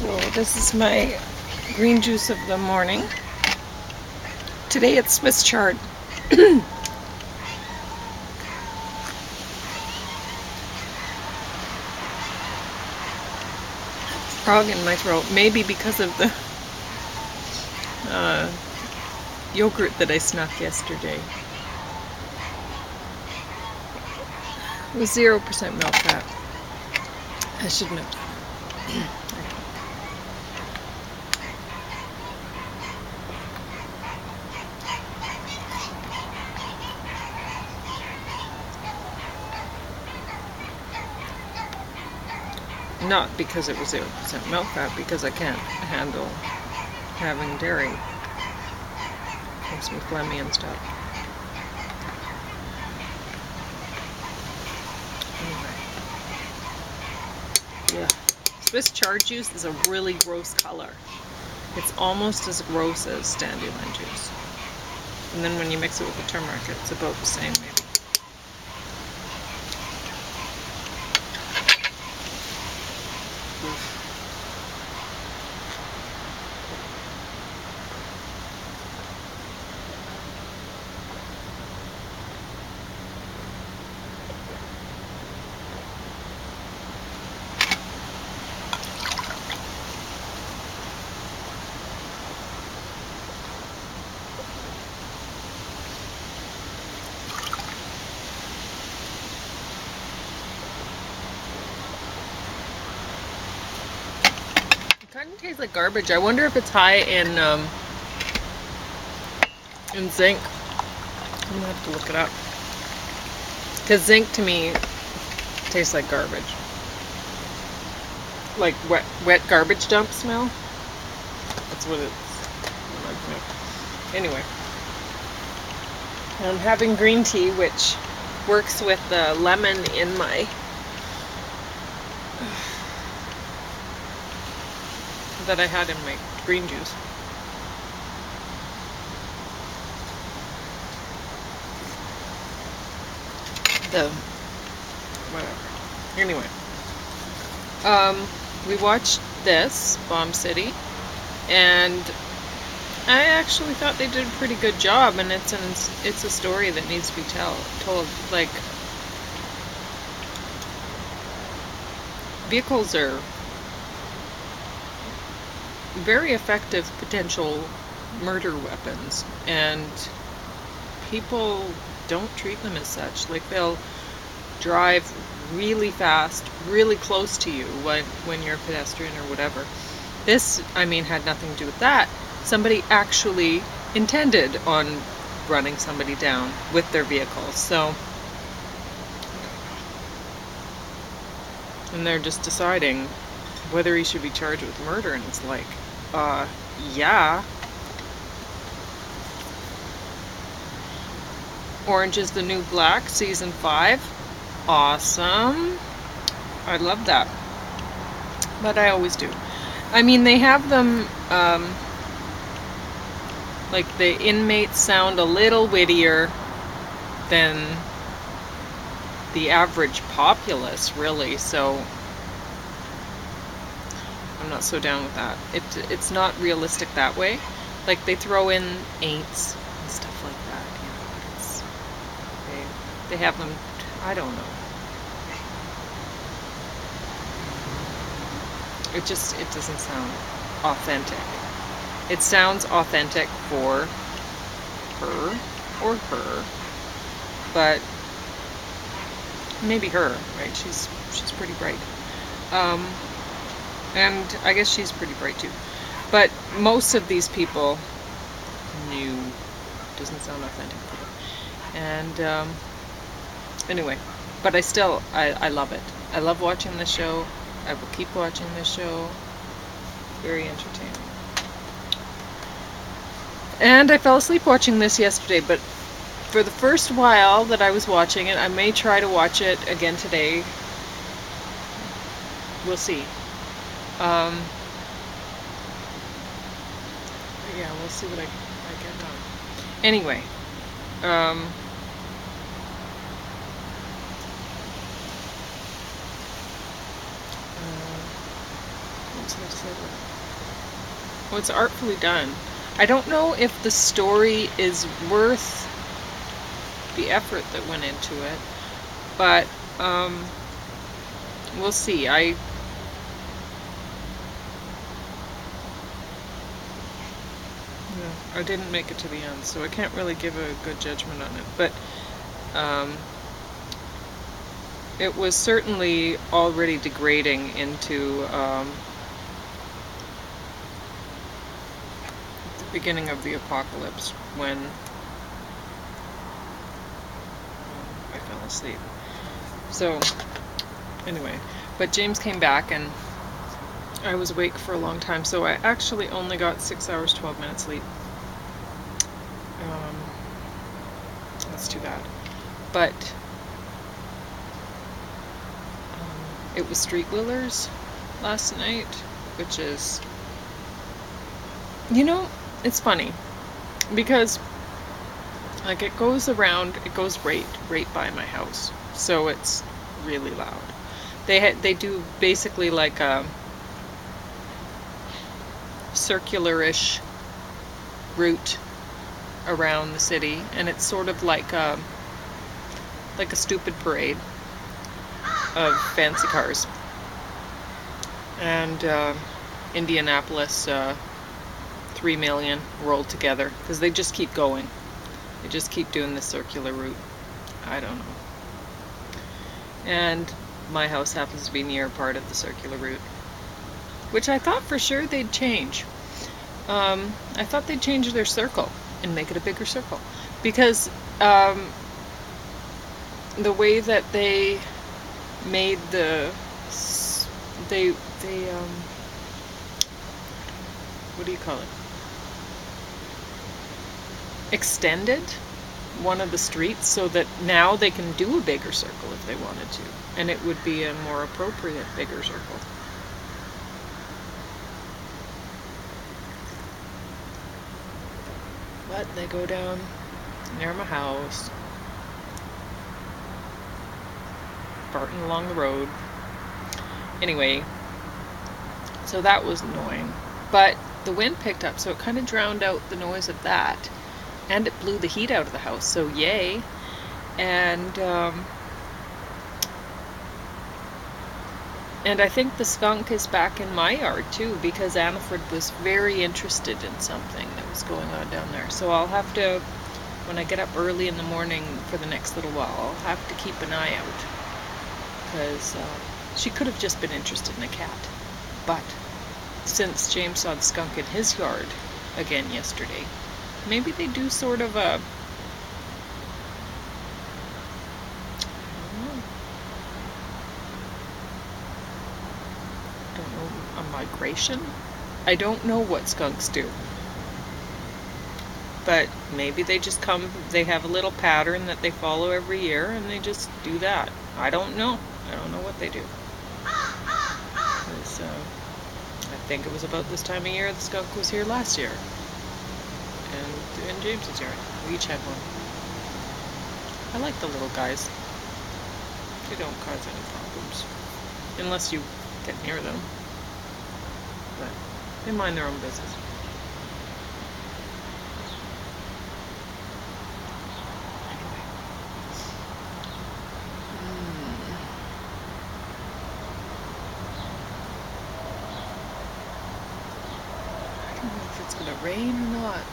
So this is my green juice of the morning. Today it's Swiss chard. Frog in my throat, maybe because of the yogurt that I snuck yesterday. It was 0% milk fat. I shouldn't have done it. Not because it was 0% milk fat, because I can't handle having dairy. Makes me phlegmy and stuff. Anyway. Yeah. Swiss chard juice is a really gross color. It's almost as gross as dandelion juice. And then when you mix it with the turmeric, it's about the same maybe. Kind of tastes like garbage. I wonder if it's high in zinc. I'm gonna have to look it up. Because zinc to me tastes like garbage. Like wet garbage dump smell. That's what it's reminds me of. Anyway. I'm having green tea, which works with the lemon in my that I had in my green juice. Whatever. Anyway, we watched this Bomb City, and I actually thought they did a pretty good job, and it's a story that needs to be told. Like, vehicles are very effective potential murder weapons, and people don't treat them as such. Like, they'll drive really fast, really close to you when you're a pedestrian or whatever. This, I mean, had nothing to do with that. Somebody actually intended on running somebody down with their vehicle. So, and they're just deciding whether he should be charged with murder, and it's like, yeah. Orange is the New Black, Season 5. Awesome. I love that. But I always do. I mean, they have them, like, the inmates sound a little wittier than the average populace, really, so I'm not so down with that. It's not realistic that way. Like, they throw in ain'ts and stuff like that, you know. It's, they have them, I don't know. It doesn't sound authentic. It sounds authentic for her or her, but maybe her, right? She's pretty bright. And I guess she's pretty bright too. But most of these people knew. Doesn't sound authentic to them. And anyway, but I love it. I love watching this show. I will keep watching this show. Very entertaining. And I fell asleep watching this yesterday, but for the first while that I was watching it, I may try to watch it again today. We'll see. Yeah, we'll see what I get done. Anyway, Well, it's artfully done. I don't know if the story is worth the effort that went into it, but we'll see. I didn't make it to the end, so I can't really give a good judgment on it, but it was certainly already degrading into the beginning of the apocalypse when I fell asleep. So anyway, but James came back and I was awake for a long time, so I actually only got 6 hours 12 minutes sleep. That's too bad. But it was Street Wheelers last night, which is, you know, it's funny because like it goes around, it goes right by my house, so it's really loud. They do basically like a circular-ish route around the city, and it's sort of like a stupid parade of fancy cars. And Indianapolis 3 million rolled together because they just keep going. They just keep doing the circular route. I don't know. And my house happens to be near part of the circular route, which I thought for sure they'd change. I thought they'd change their circle and make it a bigger circle, because the way that they made they what do you call it? Extended one of the streets so that now they can do a bigger circle if they wanted to, and it would be a more appropriate bigger circle. But they go down near my house, farting along the road. Anyway, so that was annoying. But the wind picked up, so it kind of drowned out the noise of that. And it blew the heat out of the house, so yay. And I think the skunk is back in my yard too, because Annaford was very interested in something that was going on down there. So I'll have to, when I get up early in the morning for the next little while, I'll have to keep an eye out. Because she could have just been interested in a cat. But since James saw the skunk in his yard again yesterday, maybe they do sort of a, a migration? I don't know what skunks do. But maybe they just come, they have a little pattern that they follow every year, and they just do that. I don't know. I don't know what they do. I think it was about this time of year the skunk was here last year. And in James's yard. We each had one. I like the little guys. They don't cause any problems. Unless you get near them. But they mind their own business. Anyway. I don't know if it's gonna rain or not.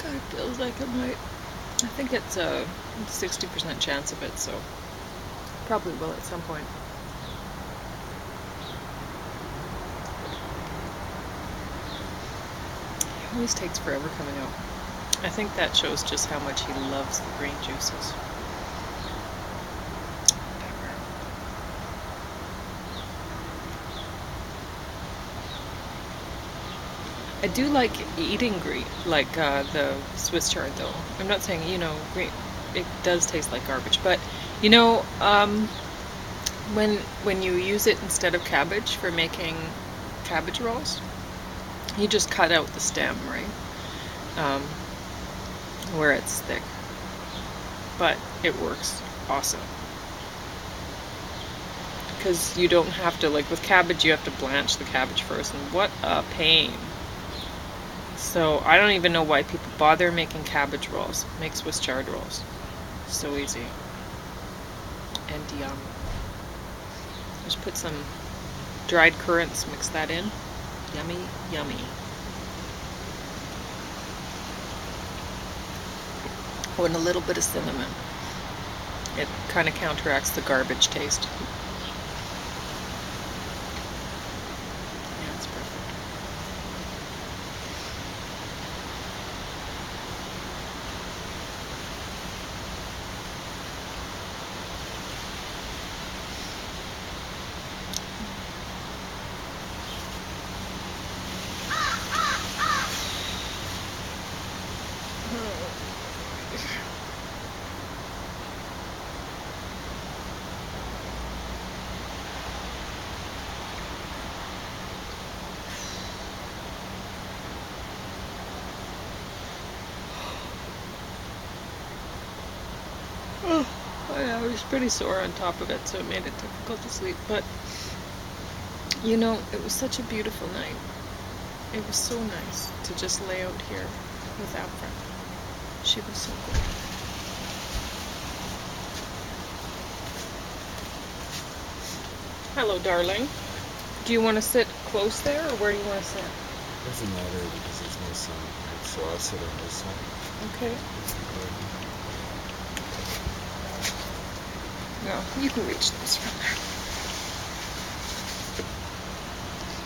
God, it feels like it might. I think it's a 60% chance of it, so probably will at some point. It always takes forever coming out. I think that shows just how much he loves the green juices. Whatever. I do like eating green, like the Swiss chard though. I'm not saying, green, it does taste like garbage, but when you use it instead of cabbage for making cabbage rolls, you just cut out the stem, right? Where it's thick. But it works awesome. because you don't have to, like with cabbage, you have to blanch the cabbage first, and what a pain. So I don't even know why people bother making cabbage rolls. Make Swiss chard rolls. So easy. And yum. Just put some dried currants, mix that in. Yummy, yummy. Oh, and a little bit of cinnamon. It kind of counteracts the garbage taste. Yeah, it's perfect. Oh, yeah, I was pretty sore on top of it, so it made it difficult to sleep. But, you know, it was such a beautiful night. It was so nice to just lay out here with Afra. She was so good. Hello, darling. Do you want to sit close there, or where do you want to sit? Doesn't matter because there's no sun, so I'll sit on this one. Okay. No, you can reach this from there.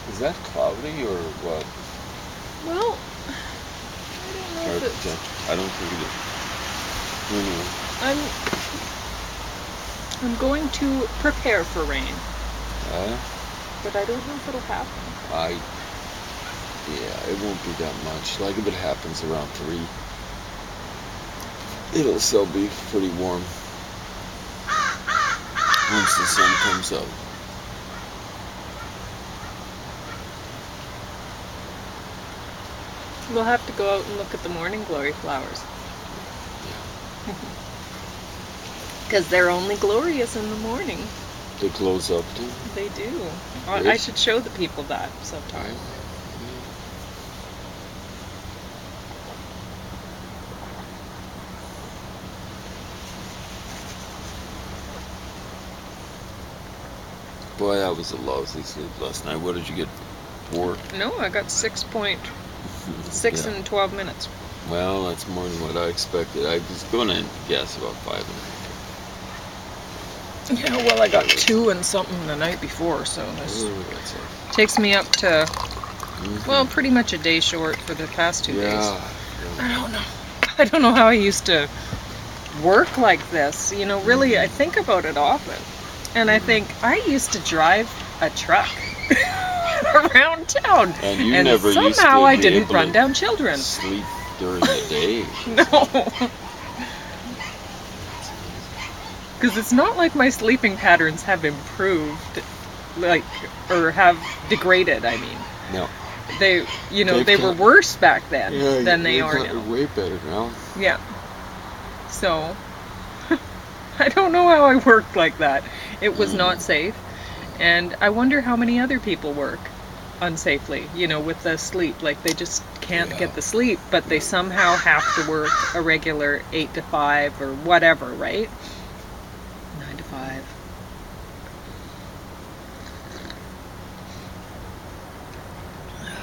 Is that cloudy or what? Well, I don't know if it's... I don't think it is. I'm going to prepare for rain. Yeah? But I don't know if it'll happen. Yeah, it won't be that much. Like if it happens around 3, it'll still be pretty warm once the sun comes out. We'll have to go out and look at the morning glory flowers. Yeah. Because they're only glorious in the morning. They close up too? They do. Yes. I should show the people that sometime. Boy, that was a lousy sleep last night. What did you get? 4? No, I got 6.6 Yeah. in 12 minutes. Well, that's more than what I expected. I was going to guess about 5.5. Yeah, well, I got 2 and something the night before, so this That's it. takes me up to, well, pretty much a day short for the past 2 days. Yeah. I don't know how I used to work like this. You know, really, I think about it often. And I think, I used to drive a truck around town. And you never used to somehow I be didn't able run to down children. sleep during the day. No. Because it's not like my sleeping patterns have improved, like, or have degraded, I mean. No. They, you know, they were worse back then than they are now. Way better now. Yeah. So, I don't know how I worked like that. It was not safe. And I wonder how many other people work unsafely, you know, with the sleep. Like, they just can't get the sleep, but they somehow have to work a regular 8 to 5 or whatever, right? 9 to 5.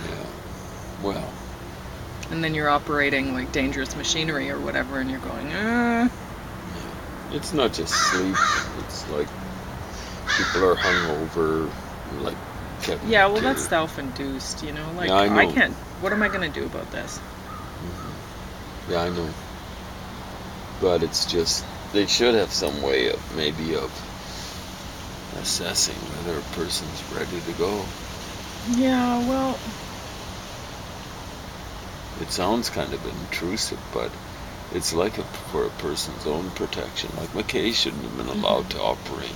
Yeah. Well. And then you're operating like dangerous machinery or whatever, and you're going, It's not just sleep. It's like people are hungover, like. Yeah, well, that's self-induced, you know. Like, yeah, I know. I can't. What am I going to do about this? Yeah, I know. But it's just they should have some way of maybe of assessing whether a person's ready to go. Yeah, well. It sounds kind of intrusive, but it's like for a person's own protection. Like McKay shouldn't have been allowed to operate.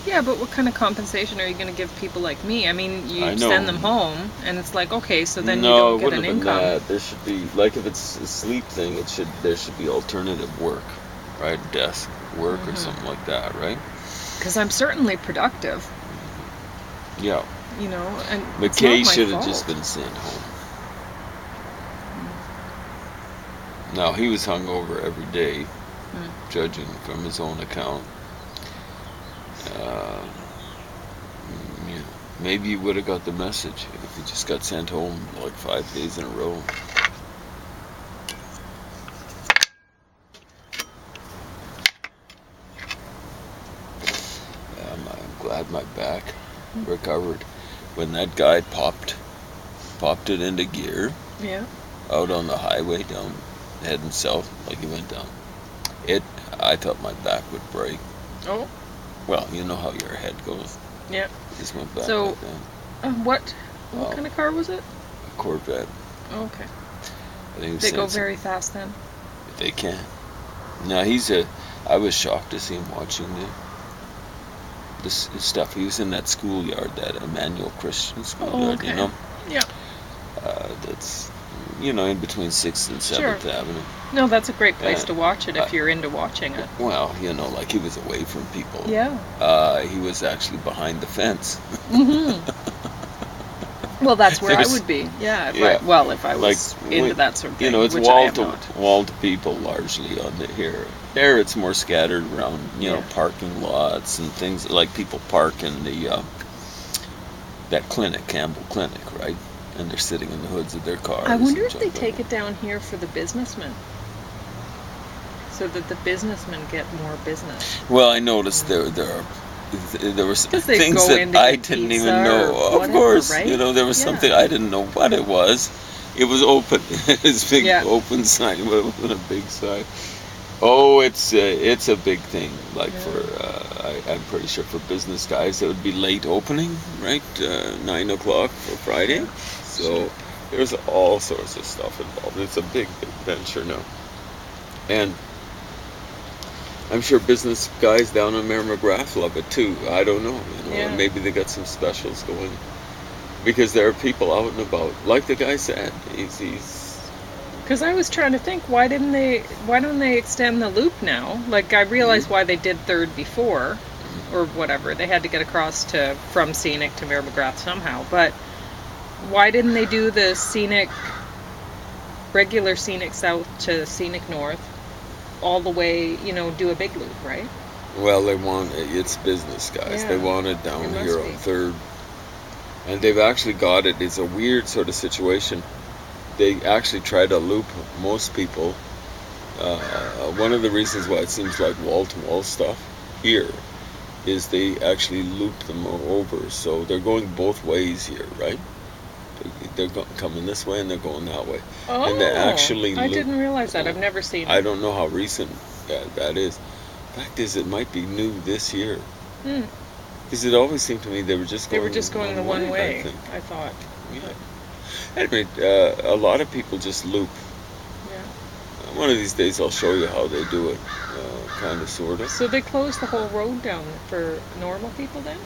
Yeah, but what kind of compensation are you going to give people like me? I mean, you I know. send them home, and it's like, okay, so then No, you don't it get wouldn't an have been income. that. There should be, like if it's a sleep thing, there should be alternative work, right? Desk work or something like that, right? Because I'm certainly productive, Yeah. you know, and it's not McKay my should have fault. just been sent home. Now, he was hungover every day, judging from his own account. Uh, yeah, maybe you would have got the message if he just got sent home like 5 days in a row. I'm glad my back recovered. When that guy popped it into gear, Yeah. out on the highway down, heading south, like he went down, I thought my back would break. Oh. Well, you know how your head goes. Yeah. It just went back So, like that. What kind of car was it? A Corvette. Oh, okay. I think it was They go Sansa. very fast then. They can. Now I was shocked to see him watching this stuff. He was in that schoolyard, that Emmanuel Christian schoolyard, okay. you know. Yeah. That's, in between 6th and 7th Avenue. No, that's a great place to watch it if you're into watching it. Well, like he was away from people. Yeah. He was actually behind the fence. Well, that's where I would be. Yeah. If I was into that sort of thing. It's which wall to people largely on here. There, it's more scattered around, parking lots and things like people park in that clinic, Campbell Clinic, right? And they're sitting in the hoods of their cars. I wonder if they take it down here for the businessmen, so that the businessmen get more business. Well, I noticed there were things that I didn't even know. Of course, right? There was something I didn't know what it was. It was open. It's big open sign. It wasn't a big sign. Oh, it's a big thing. Like I'm pretty sure for business guys, it would be late opening, right? 9 o'clock for Friday. So there's all sorts of stuff involved. It's a big venture now, and I'm sure business guys down in Mayor McGrath love it too. I don't know. Maybe they got some specials going, because there are people out and about. Like the guy said, he's. Because I was trying to think, why don't they extend the loop now? Like, I realized why they did 3rd before, or whatever. They had to get across from Scenic to Mayor McGrath somehow. But why didn't they do the regular Scenic South to Scenic North, all the way, do a big loop, right? Well, it's business guys. Yeah. They want it down here on 3rd. And they've actually got it. It's a weird sort of situation. They actually try to loop most people. One of the reasons why it seems like wall-to-wall stuff here is they actually loop them over. So they're going both ways here, right? They're coming this way and they're going that way. Oh, and they actually I didn't realize that. I've never seen it. I don't know how recent that is. Fact is, it might be new this year. Because it always seemed to me they were just going the one way, I thought. Yeah. Anyway, a lot of people just loop. Yeah. One of these days I'll show you how they do it, kind of, sort of. So they closed the whole road down for normal people then?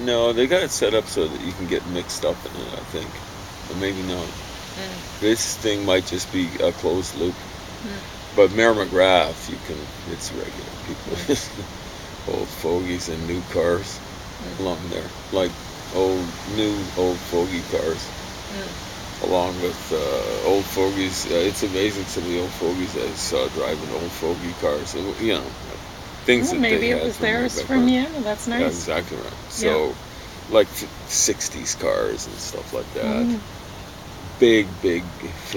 No, they got it set up so that you can get mixed up in it, I think. Or maybe not. This thing might just be a closed loop. But Mayor McGrath, it's regular people. Old fogies and new cars along there. Like old fogey cars. Along with old fogies. It's amazing some of the old fogies I saw driving old fogey cars. Things that maybe they had it was theirs from That's nice. Yeah, exactly right. So, like 60s cars and stuff like that. Big fin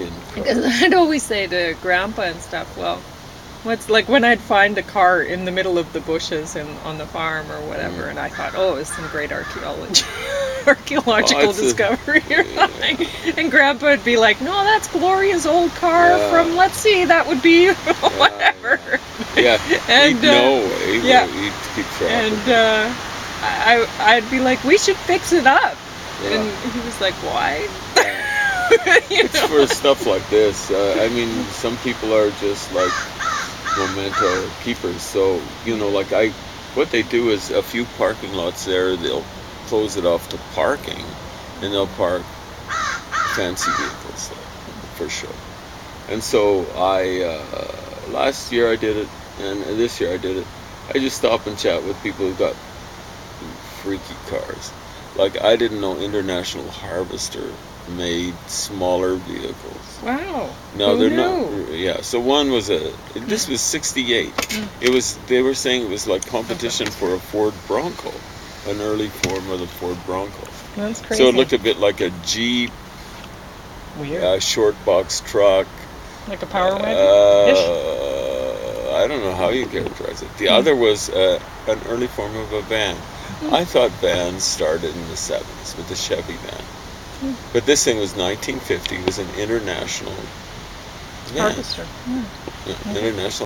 cars. Because I'd always say to Grandpa and stuff, well, what's like when I'd find a car in the middle of the bushes and on the farm or whatever, and I thought, oh, it's some great archaeological discovery or something. And Grandpa would be like, no, that's Gloria's old car from, let's see, that would be whatever. Yeah, and he'd keep track. And I'd be like, we should fix it up. And he was like, why? It's for stuff like this. I mean, some people are just like memento keepers. So, what they do is a few parking lots there, they'll close it off to parking, and they'll park fancy vehicles there, for sure. And so last year I did it, and this year I did it. I just stop and chat with people who got freaky cars. Like, I didn't know International Harvester made smaller vehicles. Wow. No, Who they're knew? not. Yeah, so one was this was 68. It was, they were saying it was like competition for a Ford Bronco, an early form of the Ford Bronco. That's crazy. So it looked a bit like a Jeep, Weird. Short box truck. Like a power wagon? I don't know how you characterize it. The other was an early form of a van. I thought vans started in the 70s with the Chevy van. But this thing was 1950. It was an international van. Harvester. Yeah, international